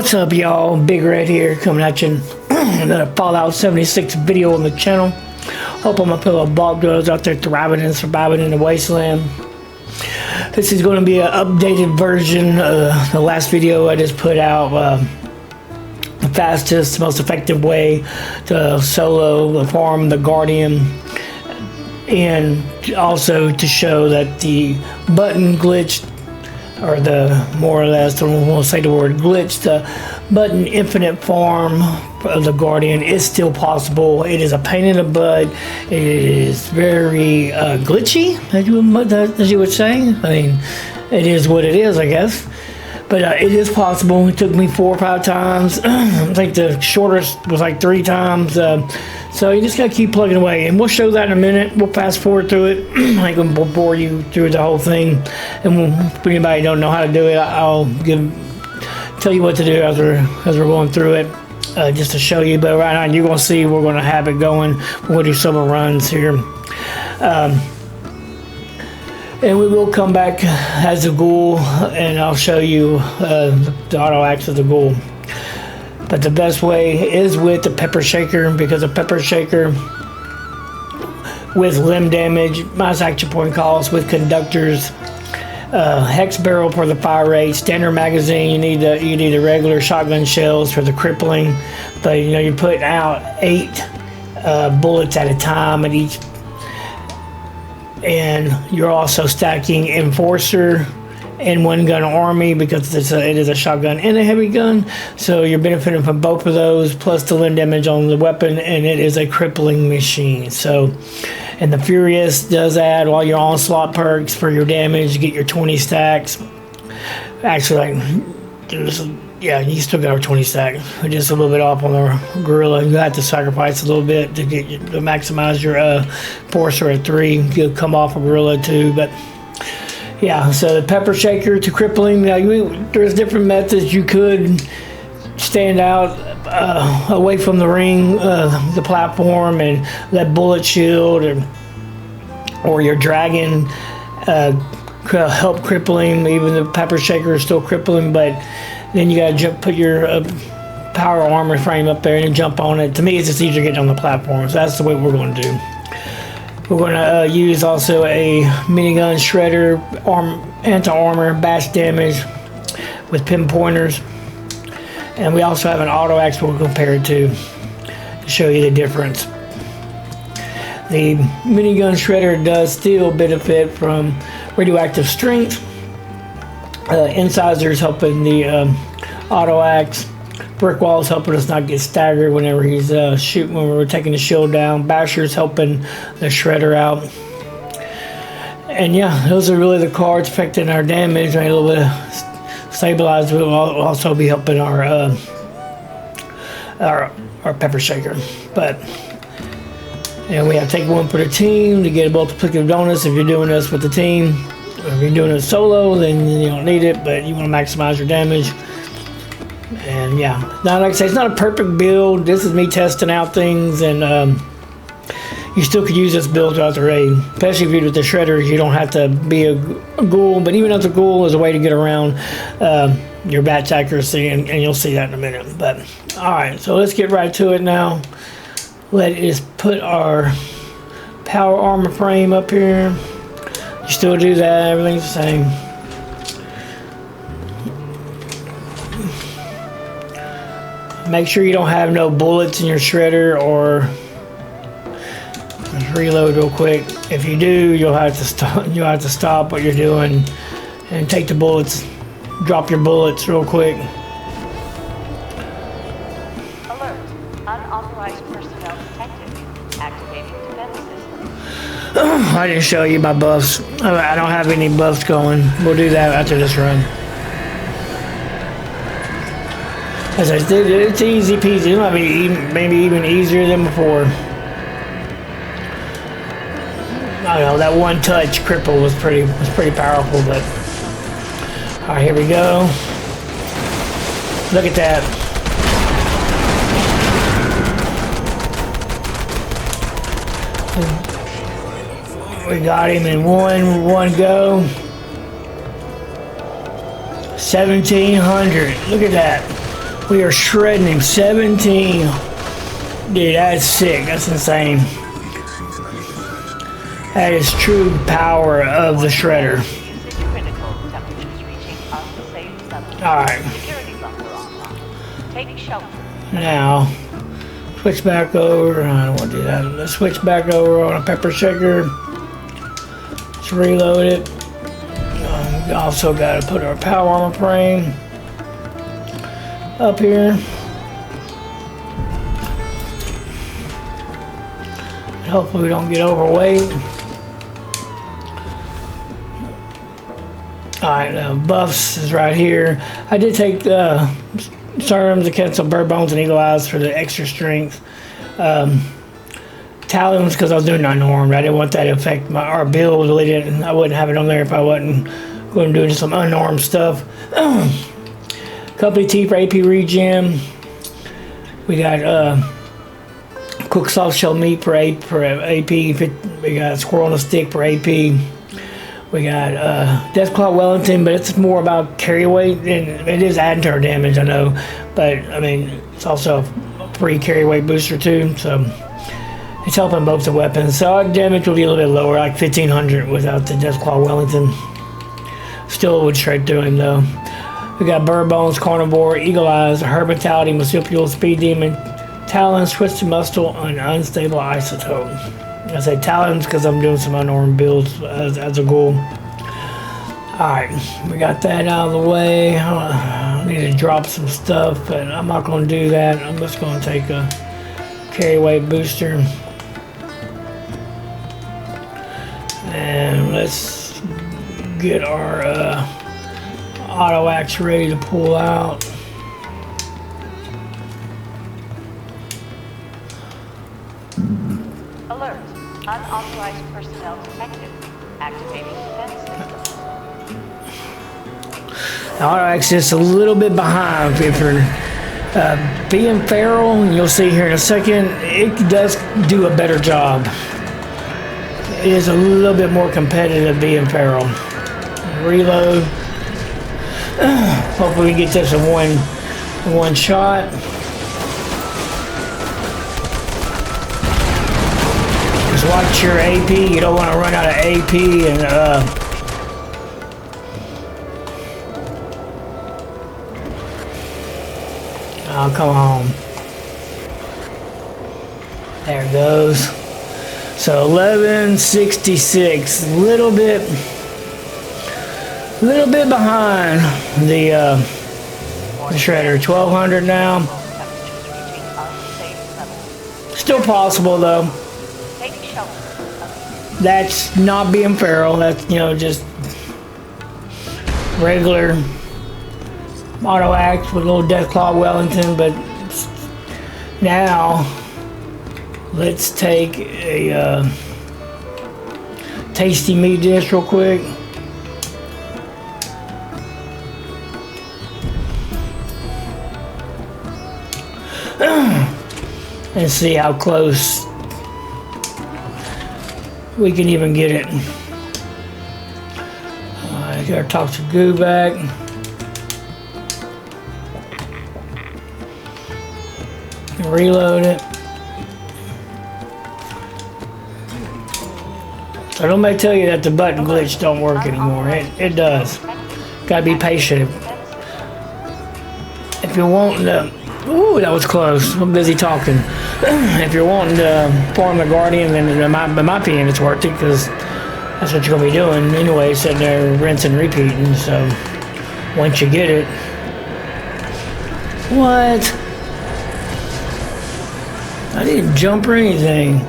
What's up, y'all? Big Red here, coming at you. Another Fallout 76 video on the channel. Hope all my fellow bog dwellers out there thriving and surviving in the wasteland. This is going to be an updated version of the last video I just put out. The fastest, most effective way to solo the farm, the Guardian, and also to show that the button glitch, or the more or less, I won't say the word glitch, the button infinite farm of the Guardian is still possible. It is a pain in the butt. It is very glitchy, as you would say. I mean, it is what it is, I guess. But it is possible. It took me 4 or 5 times. I think the shortest was like 3 times. So you just gotta keep plugging away, and we'll show that in a minute. We'll fast forward through it. I ain't gonna bore you through the whole thing. And if anybody don't know how to do it, I'll tell you what to do as we're going through it, just to show you. But right now you're gonna see we're gonna have it going. We're gonna do some runs here. And we will come back as a ghoul, and I'll show you the auto acts of the ghoul. But the best way is with the pepper shaker, because a pepper shaker with limb damage, minus action point calls, with conductors, hex barrel for the fire rate, standard magazine. You need the regular shotgun shells for the crippling, but you know you're putting out 8 bullets at a time at each. And you're also stacking Enforcer and 1-gun army, because it is a shotgun and a heavy gun. So you're benefiting from both of those, plus the limb damage on the weapon, and it is a crippling machine. So, and the Furious does add all your onslaught perks for your damage. You get your 20 stacks. Actually, yeah, you still got our 20 stacks. We're just a little bit off on the gorilla. You have to sacrifice a little bit to maximize your Enforcer at 3. You'll come off a gorilla too, but yeah. So the pepper shaker to crippling. Now there's different methods. You could stand out away from the ring, the platform, and let bullet shield, or your dragon help crippling. Even the pepper shaker is still crippling, but then you gotta put your power armor frame up there and jump on it. To me, it's just easier getting on the platform, so that's the way we're going to do. We're going to use also a minigun shredder, anti-armor, bash damage with pinpointers, and we also have an auto axe we'll compare it to show you the difference. The minigun shredder does still benefit from radioactive strength. Incisors helping the auto axe. Brick walls helping us not get staggered whenever he's shooting, when we're taking the shield down. Basher's helping the shredder out. And yeah, those are really the cards affecting our damage. Right? A little bit of stabilize will also be helping our pepper shaker. But and we have to take one for the team to get a multiplicative bonus if you're doing this with the team. If you're doing it solo, then you don't need it, but you want to maximize your damage. And yeah, now like I say, it's not a perfect build. This is me testing out things, and you still could use this build throughout the raid, especially if you're with the shredders. You don't have to be a ghoul, but even as a ghoul is a way to get around your batch accuracy, and you'll see that in a minute. But all right, so let's get right to it now. Let's put our power armor frame up here. You still do that, everything's the same. Make sure you don't have no bullets in your shredder, or just reload real quick. If you do, you'll have to stop what you're doing and take the bullets, drop your bullets real quick. Alert. Unauthorized personnel detected. Activating defense system. I didn't show you my buffs. I don't have any buffs going. We'll do that after this run. As I said, it's easy peasy. It might be maybe even easier than before. I don't know, that one touch cripple was pretty powerful, but all right, here we go. Look at that. We got him in one go. 1,700. Look at that. We are shredding him. 17. Dude, that's sick. That's insane. That is true power of the shredder. Alright. Now, switch back over. I don't want to do that. Let's switch back over on a pepper shaker. Let's reload it. We also got to put our power armor frame up here. Hopefully we don't get overweight. Alright, buffs is right here. I did take serums to cancel bird bones and eagle eyes for the extra strength. Talons because I was doing unarmed. I didn't want that to affect our build. I wouldn't have it on there if I wasn't going to do some unarmed stuff. Company tea for AP regen. We got cooked soft shell meat for AP. We got squirrel on a stick for AP. We got Deathclaw Wellington, but it's more about carry weight, and it is adding to our damage, I know. But I mean, it's also a free carry weight booster too, so it's helping both the weapons. So our damage will be a little bit lower, like 1500 without the Deathclaw Wellington. Still would straight through him though. We got Bird Bones, Carnivore, Eagle Eyes, Herb Mentality, Marsupial, Speed Demon, Talons, Twisted Muscle, and Unstable Isotope. I say Talons because I'm doing some unarmed builds as a ghoul. Alright, we got that out of the way. I need to drop some stuff, but I'm not going to do that. I'm just going to take a carry weight booster. And let's get our auto axe ready to pull out. Alert. Unauthorized personnel detected. Activating defense system. The auto axe is a little bit behind if you're being feral, and you'll see here in a second, it does do a better job. It is a little bit more competitive being feral. Reload. Hopefully we can get this in one shot. Just watch your AP. You don't want to run out of AP and oh, come on. There it goes. So 1166, little bit behind the shredder. 1200 now. Still possible though. That's not being feral. That's, you know, just regular auto axe with a little Deathclaw Wellington. But now let's take a tasty meat dish real quick. And see how close we can even get it. I gotta toss the goo back. And reload it. So don't make tell you that the button glitch don't work anymore. It does. Gotta be patient. If you're wanting to, ooh, that was close. I'm busy talking. If you're wanting to form the Guardian, then in my opinion, it's worth it because that's what you're gonna be doing anyway. Sitting there, rinsing, repeating. So once you get it, what? I didn't jump or anything.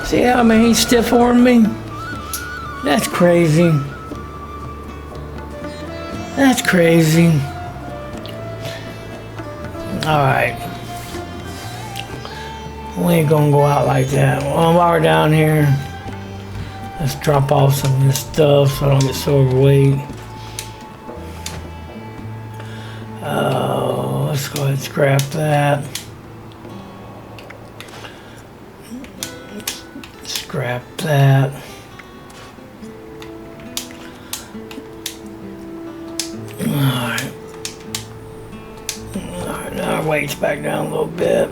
See how he's stiff armed me? That's crazy. That's crazy. Alright. We ain't gonna go out like that. Well, while we're down here, let's drop off some of this stuff so I don't get so overweight. Let's go ahead and scrap that. Scrap that. Alright. Alright, now lights back down a little bit.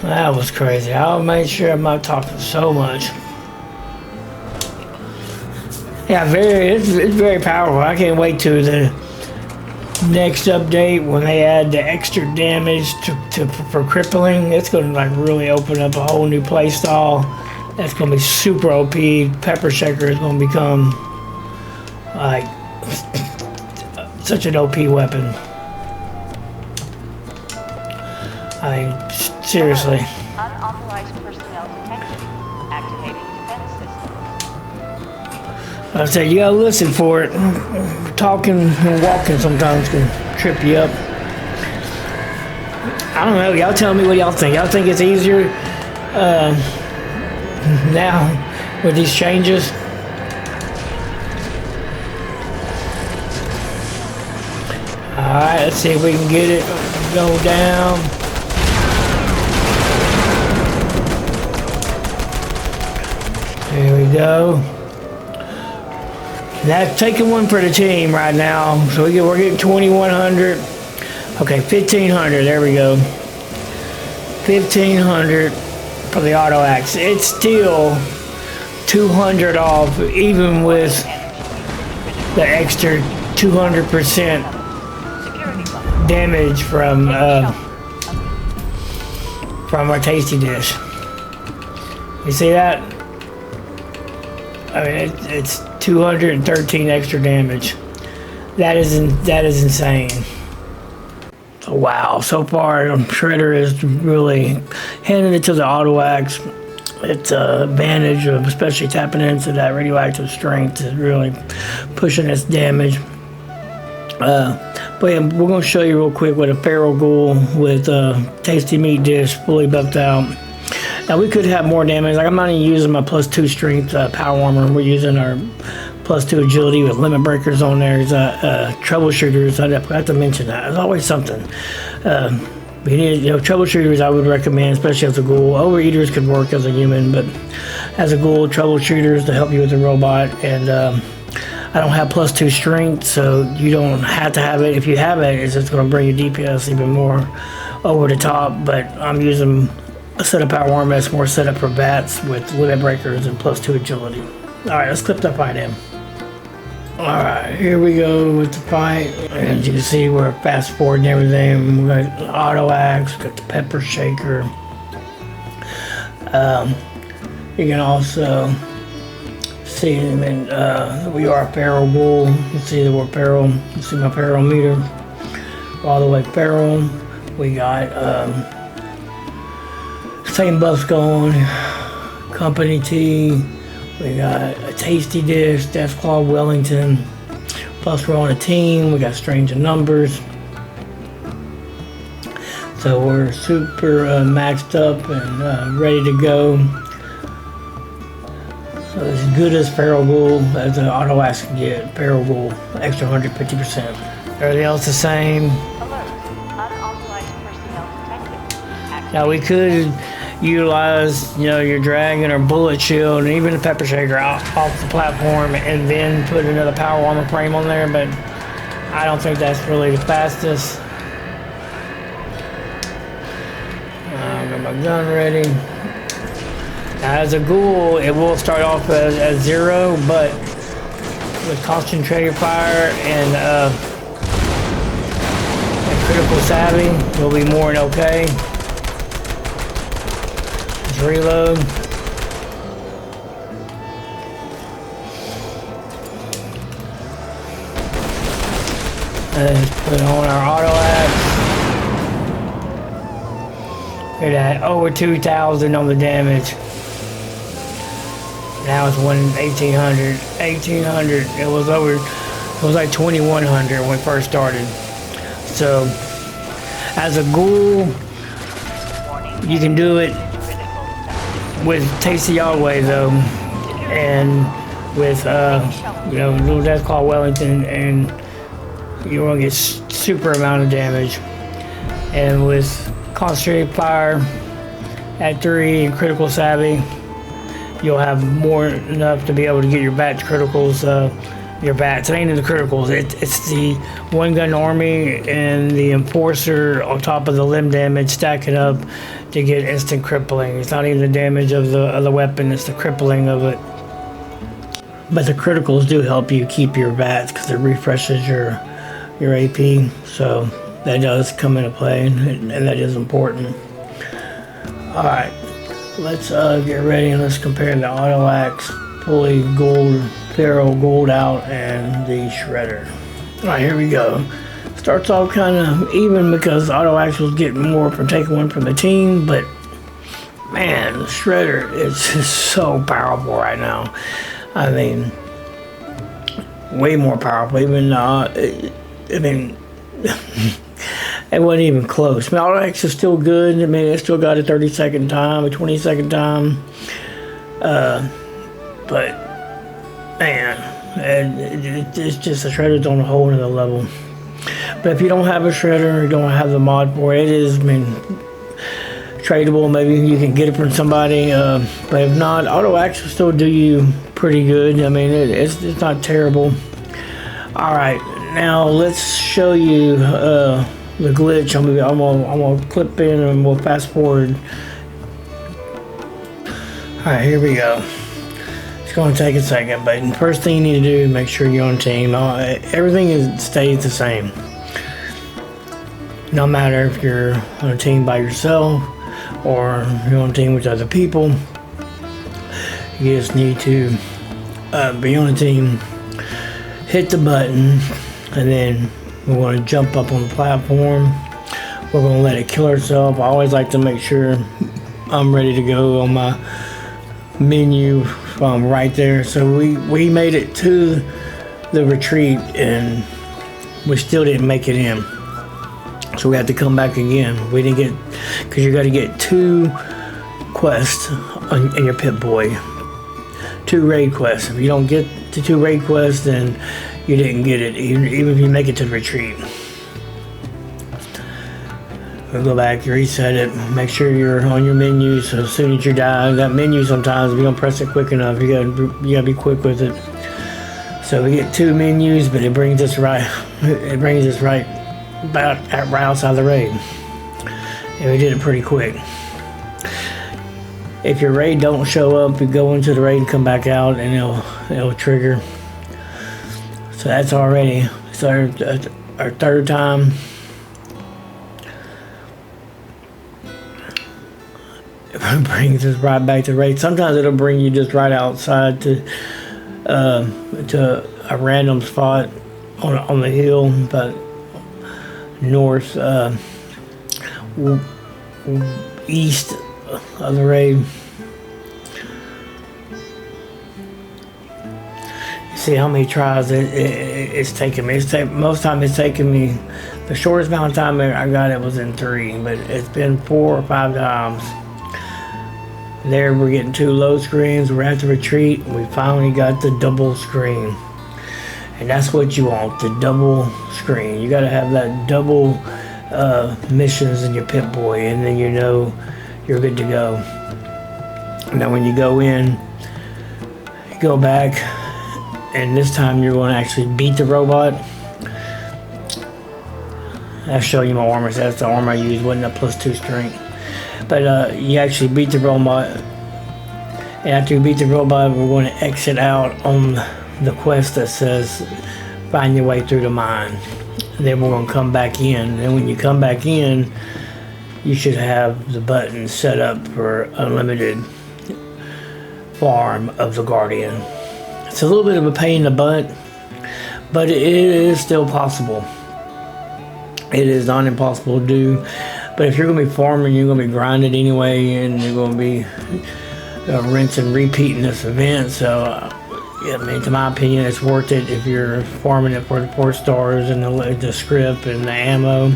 That was crazy. I'll make sure I'm not talking so much. Yeah, it's very powerful. I can't wait to the next update when they add the extra damage for crippling. It's going to like really open up a whole new play style. That's going to be super OP. Pepper Shaker is going to become like such an OP weapon. I mean, seriously. Unauthorized personnel detected. Activating defense system. I said, you gotta listen for it. Talking and walking sometimes can trip you up. I don't know. Y'all tell me what y'all think. Y'all think it's easier now with these changes? Alright, let's see if we can get it. Go down. There we go. That's taking one for the team right now. So we're getting 2,100. Okay, 1,500. There we go. 1,500 for the auto axe. It's still 200 off, even with the extra 200% damage from our tasty dish. You see that? I mean, it's 213 extra damage. That is insane. So wow, so far Shredder is really handing it to the auto axe. It's an advantage of especially tapping into that radioactive strength is really pushing its damage. But yeah, we're going to show you real quick with a feral ghoul with tasty meat dish fully buffed out. Now we could have more damage. Like I'm not even using my +2 strength power armor. We're using our +2 agility with limit breakers on there. Troubleshooters. I forgot to mention that. There's always something. We need, troubleshooters. I would recommend, especially as a ghoul. Overeaters could work as a human, but as a ghoul, troubleshooters to help you with the robot. And I don't have +2 strength, so you don't have to have it. If you have it, it's just going to bring your DPS even more over the top. But I'm using a set of power armor that's more set up for bats with limit breakers and +2 agility. Alright, let's clip that fight in. Alright, here we go with the fight. As you can see, we're fast forward and everything. We got the auto axe, we got the pepper shaker. You can also see him in, we are a feral ghoul. You can see that we're feral. You can see my feral meter. We're all the way feral. We got same buffs going, company tea, we got a tasty dish, Death Claw Wellington, plus we're on a team, we got strange in numbers. So we're super maxed up and ready to go. So as good as feral ghoul as the auto axe can get, feral ghoul, extra 150%. Everything else the same. Unauthorized personnel detected. Now we could utilize, your dragon or bullet shield and even the pepper shaker off the platform and then put another power armor frame on there, but I don't think that's really the fastest. I got my gun ready. Now as a ghoul, it will start off as 0, but with concentrated fire and critical savvy, you'll be more than okay. Reload. Let's put on our auto axe. Look at that, over 2,000 on the damage. Now it's 1,800. 1,800. It was like 2,100 when we first started. So, as a ghoul, you can do it with Tasty Always though, and with little Death Claw Wellington, and you're gonna get super amount of damage. And with concentrated fire at 3 and critical savvy, you'll have more enough to be able to get your batch criticals your bats. It ain't in the criticals. It's the one gun army and the enforcer on top of the limb damage stacking up to get instant crippling. It's not even the damage of the weapon, it's the crippling of it. But the criticals do help you keep your bats because it refreshes your AP. So that does come into play, and that is important. Alright, let's get ready and let's compare the auto axe, pulley, gold, fereal, gold out, and the shredder. Alright, here we go. Starts off kind of even because auto axe was getting more from taking one from the team, but man, the shredder is just so powerful right now. I mean, way more powerful. Even it wasn't even close. I mean, auto axe is still good. I mean, it still got a 30-second time, a 20-second time. But man, it's just the shredder's on a whole nother level. But if you don't have a shredder, you don't have the mod for it, it is, I mean, tradable. Maybe you can get it from somebody. But if not, auto axe will still do you pretty good. I mean, it's not terrible. All right, now let's show you the glitch. I'm gonna clip in and we'll fast forward. All right, here we go. It's gonna take a second, but the first thing you need to do is make sure you're on team. Everything stays the same. No matter if you're on a team by yourself or you're on a team with other people, you just need to be on a team, hit the button, and then we're going to jump up on the platform. We're going to let it kill herself. I always like to make sure I'm ready to go on my menu right there. So we made it to the retreat and we still didn't make it in. So we had to come back again. We didn't get, because you got to get 2 quests in your Pip-Boy. 2 raid quests. If you don't get the 2 raid quests, then you didn't get it, even if you make it to the retreat. We'll go back, reset it, make sure you're on your menu, so as soon as you die, that menu sometimes, if you don't press it quick enough, you gotta be quick with it. So we get 2 menus, but it brings us right about right outside the raid. And we did it pretty quick. If your raid don't show up, you go into the raid and come back out and it'll trigger. So that's already, it's our 3rd time. It brings us right back to raid. Sometimes it'll bring you just right outside to a random spot on the hill, but north east of the raid. See how many tries it's taken me. Most time it's taken me, the shortest amount of time I got it was in 3, but it's been 4 or 5 times. There we're getting 2 load screens. We're at the retreat. We finally got the double screen, and that's what you want, the double screen. You got to have that double missions in your Pip-Boy, and then you know you're good to go. Now when you go in, you go back, and this time you're going to actually beat the robot. I'll show you my armor. So that's the armor I used, wasn't a +2 strength. But you actually beat the robot, and after you beat the robot, we're going to exit out on the quest that says find your way through the mine. And then we're going to come back in, and when you come back in, you should have the button set up for unlimited farm of the Guardian. It's a little bit of a pain in the butt, but it is still possible. It is not impossible to do. But if you're going to be farming, you're going to be grinding anyway, and you're going to be rinse and repeating this event. So, yeah, I mean, to my opinion, it's worth it if you're farming it for the 4 stars and the script and the ammo.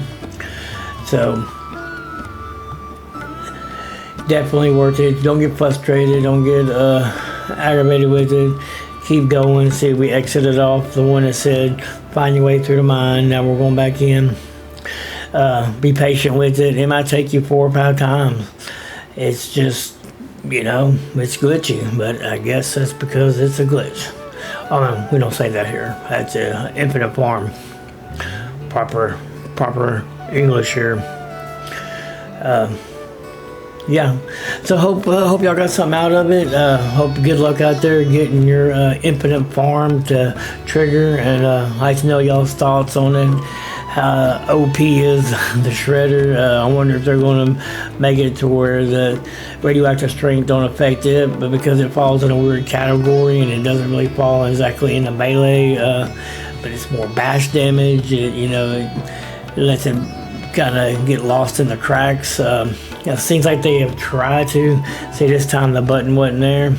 So, definitely worth it. Don't get frustrated. Don't get aggravated with it. Keep going. See, we exited off the one that said find your way through the mine. Now we're going back in. Be patient with it. It might take you 4 or 5 times. It's just, you know, it's glitchy, but I guess that's because it's a glitch. Oh no, we don't say that here. That's infinite farm. Proper English here. Yeah, so hope y'all got something out of it. Hope good luck out there getting your infinite farm to trigger, and I'd like to know y'all's thoughts on it. OP is the shredder. I wonder if they're going to make it to where the radioactive strength don't affect it, but because it falls in a weird category and it doesn't really fall exactly in the melee, but it's more bash damage. It lets it kind of get lost in the cracks. It seems like they have tried to. See, this time the button wasn't there.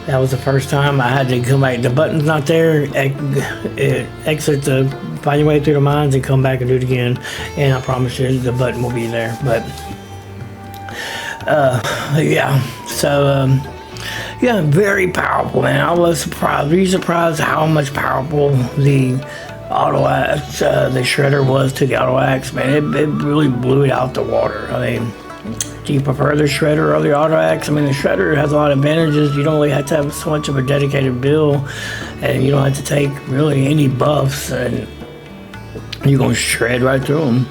That was the first time I had to come back. The button's not there. Exit to find your way through the mines and come back and do it again. And I promise you the button will be there. But yeah. So yeah, very powerful, man. I was surprised. Were you surprised how much powerful the auto axe, the shredder was to the auto axe? Man, it really blew it out the water. I mean, do you prefer the shredder or the auto axe? I mean, the shredder has a lot of advantages. You don't really have to have so much of a dedicated build, and you don't have to take really any buffs, and you're going to shred right through them.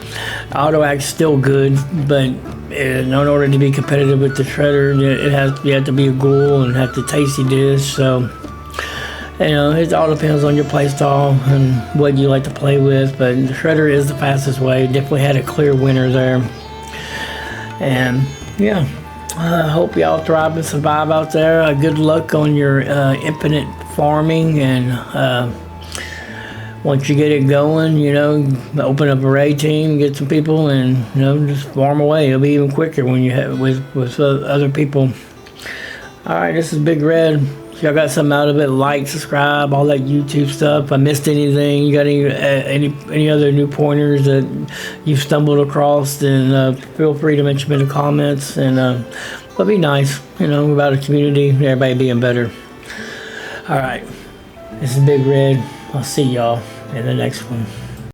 Auto axe still good, but in order to be competitive with the shredder, you have to be a ghoul and have the tasty dish. So it all depends on your playstyle and what you like to play with, but the shredder is the fastest way. Definitely had a clear winner there. And yeah, I hope y'all thrive and survive out there. Good luck on your infinite farming, and once you get it going, open up a raid team, get some people, and just farm away. It'll be even quicker when you have with other people. All right, this is Big Red. If y'all got something out of it, like, subscribe, all that YouTube stuff. If I missed anything, you got any other new pointers that you've stumbled across, then feel free to mention them in the comments. And it'll be nice, about a community, everybody being better. All right, this is Big Red. I'll see y'all in the next one.